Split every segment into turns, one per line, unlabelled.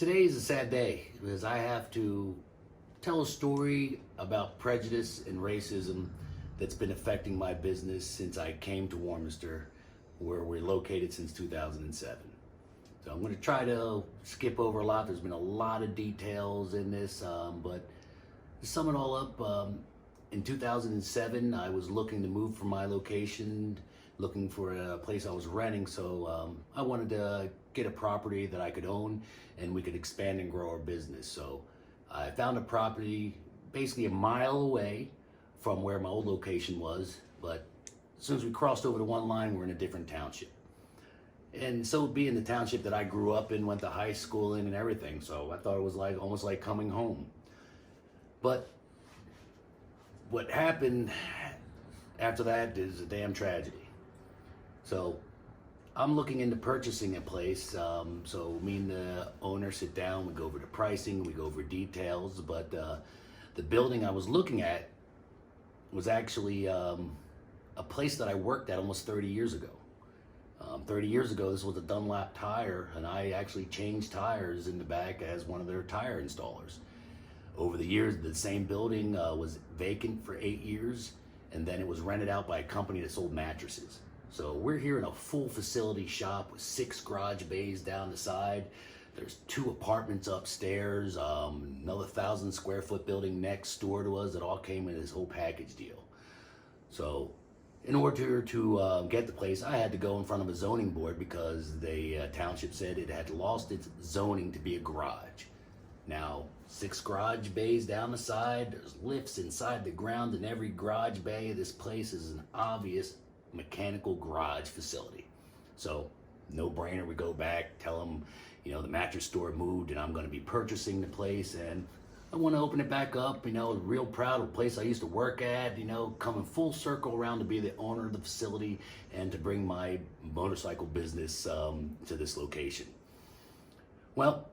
Today is a sad day because I have to tell a story about prejudice and racism that's been affecting my business since I came to Warminster, where we're located since 2007. So I'm going to try to skip over a lot. There's been a lot of details in this, but to sum it all up, in 2007, I was looking to move from my location, looking for a place I was renting. So I wanted to get a property that I could own and we could expand and grow our business. So I found a property basically a mile away from where my old location was, but as soon as we crossed over to one line, we're in a different township. And so being the township that I grew up in, went to high school in and everything, so I thought it was like almost like coming home. But what happened after that is a damn tragedy. So I'm looking into purchasing a place. So me and the owner sit down, we go over the pricing, we go over details, but the building I was looking at was actually a place that I worked at almost 30 years ago. 30 years ago, this was a Dunlop tire, and I actually changed tires in the back as one of their tire installers. Over the years, the same building was vacant for 8 years, and then it was rented out by a company that sold mattresses. So we're here in a full facility shop with 6 garage bays down the side. There's 2 apartments upstairs, another 1,000 square foot building next door to us that all came in this whole package deal. So in order to get the place, I had to go in front of a zoning board because the township said it had lost its zoning to be a garage. Now, 6 garage bays down the side, there's lifts inside the ground in every garage bay. This place is an obvious mechanical garage facility. So no brainer, we go back, tell them, the mattress store moved and I'm going to be purchasing the place and I want to open it back up, real proud of the place I used to work at, coming full circle around to be the owner of the facility and to bring my motorcycle business to this location. Well,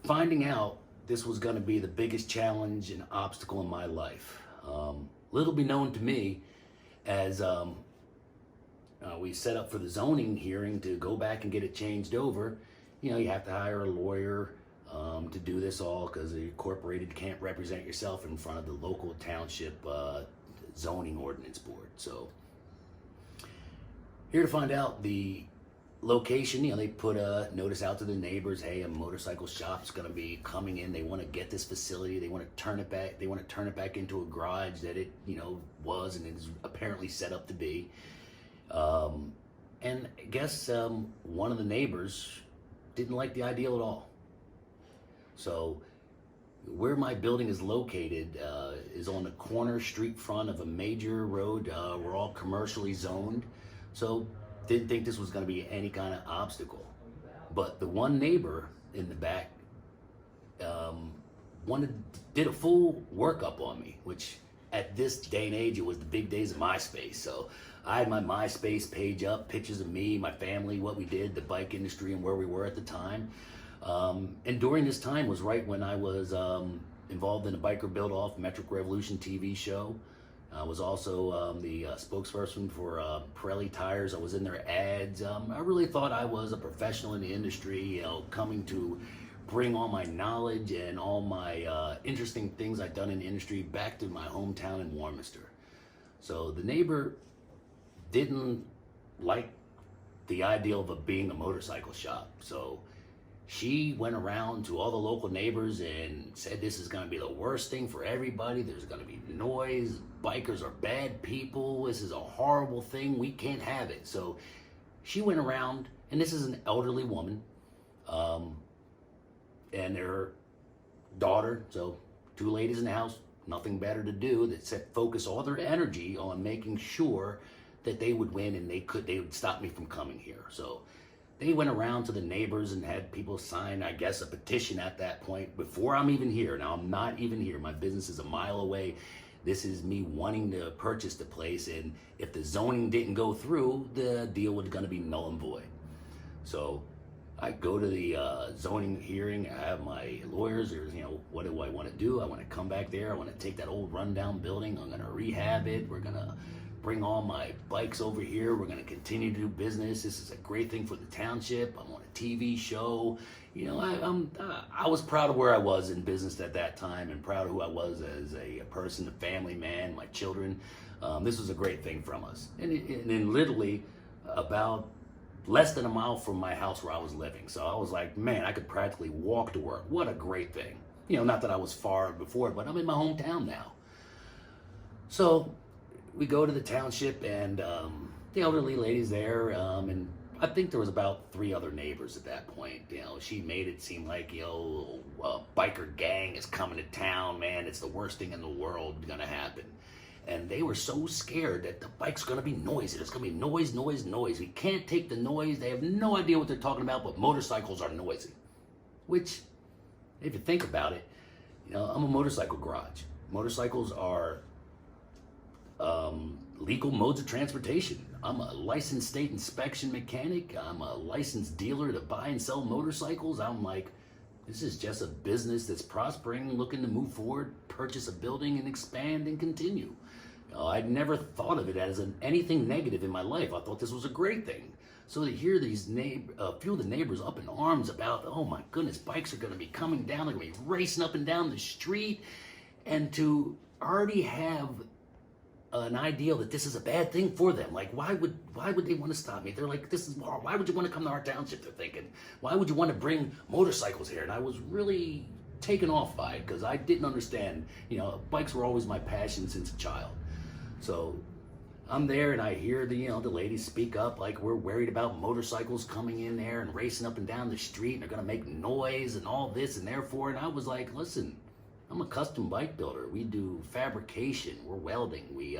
finding out this was going to be the biggest challenge and obstacle in my life. Little be known to me, as we set up for the zoning hearing to go back and get it changed over, you have to hire a lawyer to do this all because the incorporated can't represent yourself in front of the local township zoning ordinance board. So here to find out the location, they put a notice out to the neighbors, hey, a motorcycle shop's going to be coming in. They want to get this facility. They want to turn it back. They want to turn it back into a garage that it, was and is apparently set up to be. And I guess one of the neighbors didn't like the idea at all. So where my building is located is on the corner street front of a major road. We're all commercially zoned. So didn't think this was going to be any kind of obstacle. But the one neighbor in the back did a full workup on me, which at this day and age, it was the big days of MySpace. So I had my MySpace page up, pictures of me, my family, what we did, the bike industry, and where we were at the time. And during this time was right when I was involved in a Biker Build-Off Metric Revolution TV show. I was also the spokesperson for Pirelli tires. I was in their ads. I really thought I was a professional in the industry, coming to bring all my knowledge and all my interesting things I'd done in the industry back to my hometown in Warminster. So the neighbor didn't like the idea of it being a motorcycle shop. So she went around to all the local neighbors and said this is going to be the worst thing for everybody. There's going to be noise. Bikers are bad people. This is a horrible thing. We can't have it. So she went around, and this is an elderly woman and their daughter. So 2 ladies in the house, nothing better to do that focus all their energy on making sure that they would win and they would stop me from coming here. So they went around to the neighbors and had people sign, I guess, a petition at that point before I'm even here. Now, I'm not even here. My business is a mile away. This is me wanting to purchase the place, and if the zoning didn't go through, the deal was going to be null and void. So I go to the zoning hearing. I have my lawyers. There's, what do I want to do? I want to come back there. I want to take that old rundown building. I'm going to rehab it. We're going to bring all my bikes over here. We're going to continue to do business. This is a great thing for the township. I'm on a TV show. You know, I was proud of where I was in business at that time, and proud of who I was as a person, a family man, my children. This was a great thing from us. And then literally about less than a mile from my house where I was living. So I was like, man, I could practically walk to work. What a great thing. You know, not that I was far before, but I'm in my hometown now. So we go to the township, and the elderly lady's there, and I think there was about 3 other neighbors at that point. You know, she made it seem like, you know, a biker gang is coming to town, man. It's the worst thing in the world gonna happen. And they were so scared that the bike's gonna be noisy. There's gonna be noise, noise, noise. We can't take the noise. They have no idea what they're talking about, but motorcycles are noisy. Which, if you think about it, you know, I'm a motorcycle garage. Motorcycles are legal modes of transportation. I'm a licensed state inspection mechanic. I'm a licensed dealer to buy and sell motorcycles. I'm like, this is just a business that's prospering, looking to move forward, purchase a building and expand and continue. You know, I'd never thought of it as anything negative in my life. I thought this was a great thing. So to hear these few of the neighbors up in arms about, oh my goodness, bikes are going to be coming down, they're going to be racing up and down the street, and to already have an idea that this is a bad thing for them. Like, why would they want to stop me? They're like, why would you want to come to our township? They're thinking, why would you want to bring motorcycles here? And I was really taken off by it because I didn't understand. You know, bikes were always my passion since a child. So I'm there and I hear the ladies speak up like, we're worried about motorcycles coming in there and racing up and down the street, and they're gonna make noise and all this and therefore. And I was like, listen, I'm a custom bike builder. We do fabrication, we're welding, we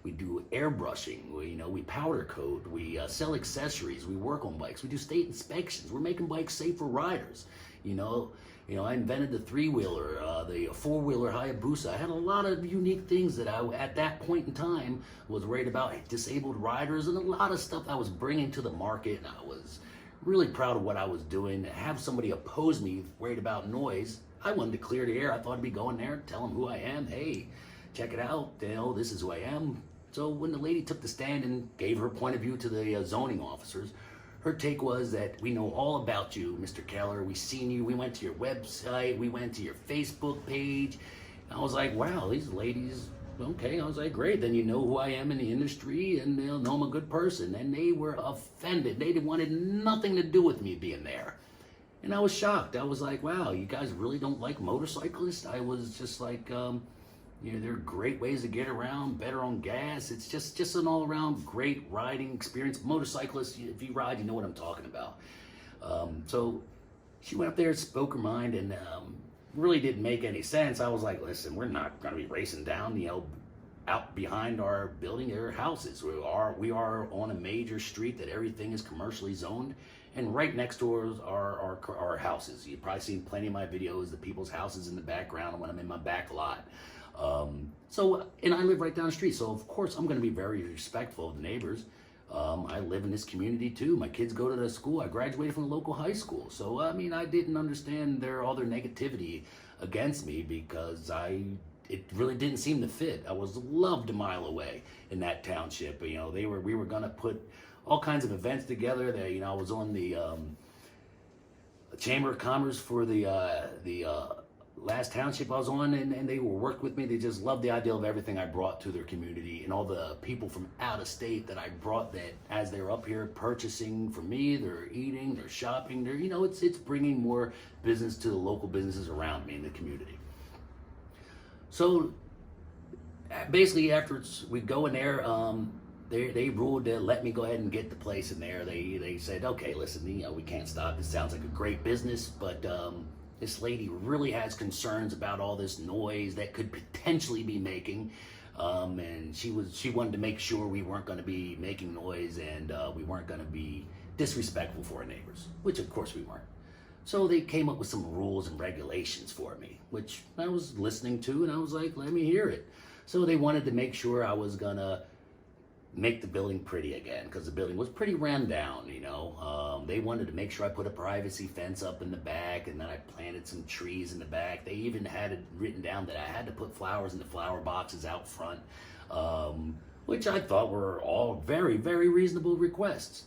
do airbrushing, we powder coat, we sell accessories, we work on bikes, we do state inspections, we're making bikes safe for riders. I invented the 3-wheeler, the 4-wheeler Hayabusa. I had a lot of unique things that I, at that point in time, was worried about disabled riders and a lot of stuff I was bringing to the market, and I was really proud of what I was doing. To have somebody oppose me, worried about noise, I wanted to clear the air. I thought I'd be going there, tell them who I am. Hey, check it out. This is who I am. So when the lady took the stand and gave her point of view to the zoning officers, her take was that we know all about you, Mr. Keller. We seen you. We went to your website. We went to your Facebook page. And I was like, wow, these ladies, okay. I was like, great. Then you know who I am in the industry, and they'll know I'm a good person. And they were offended. They wanted nothing to do with me being there. And I was shocked. I was like, wow, you guys really don't like motorcyclists? I was just like, there are great ways to get around, better on gas. It's just an all-around great riding experience. Motorcyclists, if you ride, you know what I'm talking about. So she went up there, spoke her mind, and really didn't make any sense. I was like, listen, we're not going to be racing down, out behind our building. There are houses. We are on a major street that everything is commercially zoned. And right next door are our houses. You've probably seen plenty of my videos, the people's houses in the background when I'm in my back lot. And I live right down the street, so of course I'm going to be very respectful of the neighbors. I live in this community too. My kids go to the school. I graduated from a local high school. So, I didn't understand all their negativity against me because it really didn't seem to fit. I was loved a mile away in that township. We were going to put all kinds of events together. I was on the Chamber of Commerce for the last township I was on, and they worked with me. They just loved the idea of everything I brought to their community and all the people from out of state that I brought, that as they're up here purchasing from me, they're eating, they're shopping, it's bringing more business to the local businesses around me in the community. So basically after we go in there, they ruled to let me go ahead and get the place in there. They said, okay, listen, we can't stop. This sounds like a great business, but this lady really has concerns about all this noise that could potentially be making, and she wanted to make sure we weren't going to be making noise and we weren't going to be disrespectful for our neighbors, which of course we weren't. So they came up with some rules and regulations for me, which I was listening to, and I was like, let me hear it. So they wanted to make sure I was gonna make the building pretty again, because the building was pretty run down, They wanted to make sure I put a privacy fence up in the back, and then I planted some trees in the back. They even had it written down that I had to put flowers in the flower boxes out front, which I thought were all very, very reasonable requests.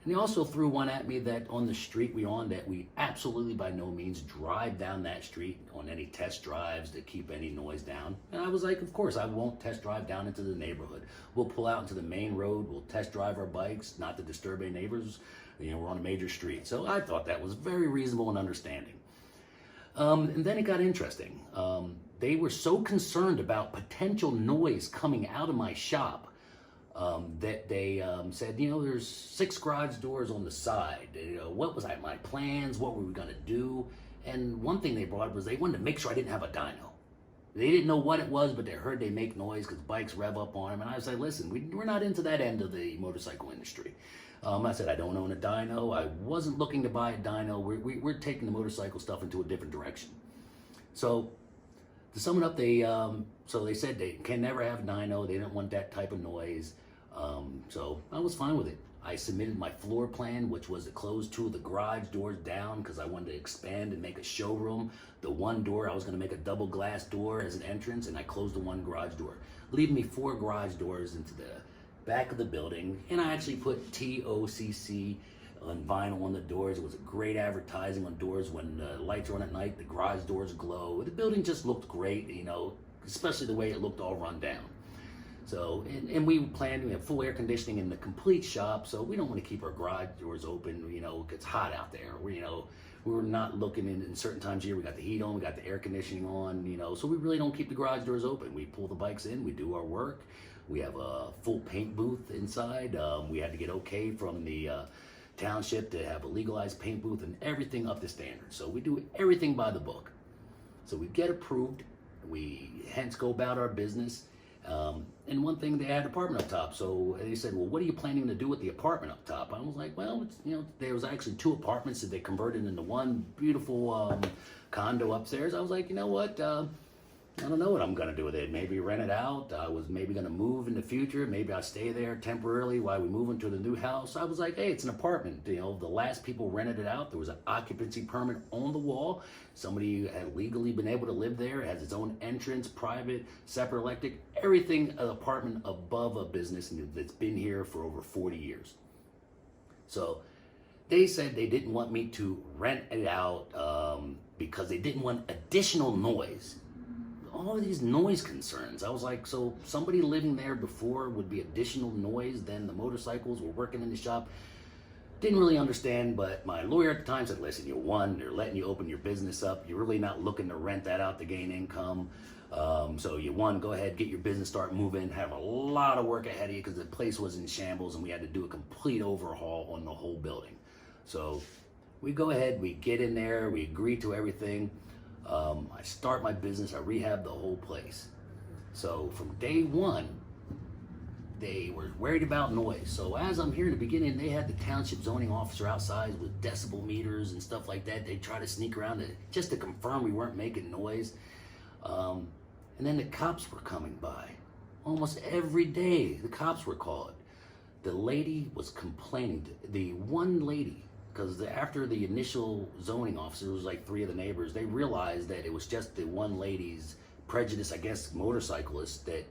And he also threw one at me that on the street we're on, that we absolutely by no means drive down that street on any test drives to keep any noise down. And I was like, of course, I won't test drive down into the neighborhood. We'll pull out into the main road, we'll test drive our bikes, not to disturb any neighbors. We're on a major street. So I thought that was very reasonable and understanding. And then it got interesting. They were so concerned about potential noise coming out of my shop that they said, there's 6 garage doors on the side. What was my plans? What were we going to do? And one thing they brought was they wanted to make sure I didn't have a dyno. They didn't know what it was, but they heard they make noise because bikes rev up on them. And I said, listen, we're not into that end of the motorcycle industry. I said, I don't own a dyno. I wasn't looking to buy a dyno. We're taking the motorcycle stuff into a different direction. So to sum it up, they said they can never have a dyno. They didn't want that type of noise. So I was fine with it. I submitted my floor plan, which was to close 2 of the garage doors down because I wanted to expand and make a showroom. The one door, I was going to make a double glass door as an entrance, and I closed the 1 garage door, leaving me 4 garage doors into the back of the building. And I actually put TOCC on vinyl on the doors. It was a great advertising on doors. When the lights are on at night, the garage doors glow. The building just looked great, especially the way it looked all run down. So, and we planned, we have full air conditioning in the complete shop, so we don't want to keep our garage doors open, it gets hot out there. We're not looking in certain times of year. We got the heat on, we got the air conditioning on, so we really don't keep the garage doors open. We pull the bikes in, we do our work. We have a full paint booth inside. We had to get okay from the township to have a legalized paint booth and everything up to standard. So we do everything by the book. So we get approved, we hence go about our business. And one thing, they had an apartment up top. So they said, well, what are you planning to do with the apartment up top? I was like, well, there was actually 2 apartments that they converted into one beautiful condo upstairs. I was like, you know what? I don't know what I'm going to do with it. Maybe rent it out. I was maybe going to move in the future. Maybe I'll stay there temporarily while we move into the new house. I was like, hey, it's an apartment. The last people rented it out. There was an occupancy permit on the wall. Somebody had legally been able to live there. It has its own entrance, private, separate electric, everything, an apartment above a business that's been here for over 40 years. So they said they didn't want me to rent it out because they didn't want additional noise. All of these noise concerns. I was like, so somebody living there before would be additional noise than the motorcycles were working in the shop? Didn't really understand, but my lawyer at the time said, listen, they're letting you open your business up. You're really not looking to rent that out to gain income. So go ahead, get your business, start moving, have a lot of work ahead of you because the place was in shambles and we had to do a complete overhaul on the whole building. So we go ahead, we get in there, we agree to everything. I start my business, I rehab the whole place. So from day one, they were worried about noise. So as I'm here in the beginning, they had the township zoning officer outside with decibel meters and stuff like that. They try to sneak around just to confirm we weren't making noise. And then the cops were coming by. Almost every day, the cops were called. The lady was complaining, the one lady, because after the initial zoning officer, it was like 3 of the neighbors, they realized that it was just the one lady's prejudice, I guess, motorcyclist, that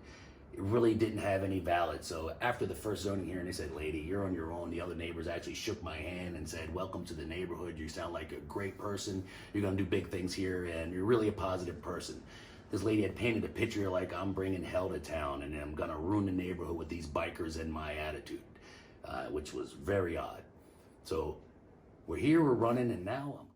really didn't have any valid. So after the first zoning hearing, they said, lady, you're on your own. The other neighbors actually shook my hand and said, welcome to the neighborhood. You sound like a great person. You're going to do big things here, and you're really a positive person. This lady had painted a picture like I'm bringing hell to town, and I'm going to ruin the neighborhood with these bikers and my attitude, which was very odd. So we're here, we're running, and now I'm